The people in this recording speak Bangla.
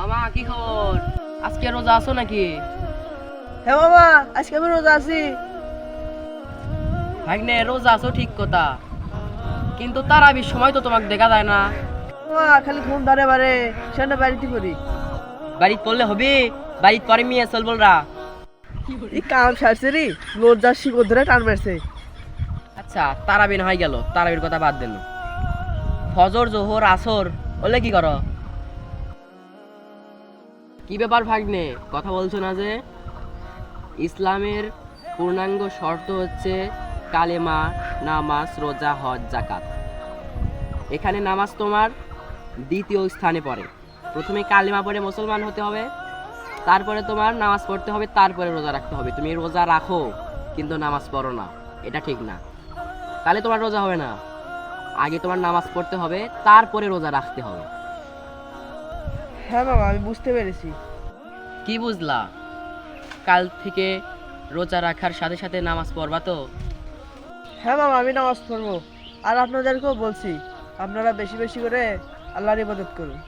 মামা কি খবর? আজকে রোজা আছো নাকি? হ্যাঁ মামা, আজকে আমি রোজা আছি। ভাগ্নে রোজা আছো ঠিক কথা, কিন্তু তারাবির সময় তো তোমাকে দেখা যায় না। মামা খালি ঘুম ধরে বারে, সেটা বাড়িতে করি। বাড়িত পড়লে হবে, বাড়িত পরে মিয়া চল বলরা। এই কাম সারছে রে, লজ্জার শিকড় ধরে টান মারছে। আচ্ছা তারাবি না হয়ে গেল, তারাবির কথা বাদ দেন। ফজর জোহর আসর বললে কি করো? কি ব্যাপার ভাগ্নে, কথা বলছো না যে? ইসলামের পূর্ণাঙ্গ শর্ত হচ্ছে কালেমা, নামাজ, রোজা, হজ, জাকাত। এখানে নামাজ তোমার দ্বিতীয় স্থানে পড়ে। প্রথমে কালেমা পড়ে মুসলমান হতে হবে, তারপরে তোমার নামাজ পড়তে হবে, তারপরে রোজা রাখতে হবে। তুমি রোজা রাখো কিন্তু নামাজ পড়ো না, এটা ঠিক না। তাহলে তোমার রোজা হবে না। আগে তোমার নামাজ পড়তে হবে, তারপরে রোজা রাখতে হবে। হ্যাঁ মামা, আমি বুঝতে পেরেছি। কি বুঝলা? কাল থেকে রোজা রাখার সাথে সাথে নামাজ পড়বা তো? হ্যাঁ মামা, আমি নামাজ পড়বো। আর আপনাদেরকেও বলছি, আপনারা বেশি বেশি করে আল্লাহর ইবাদত করুন।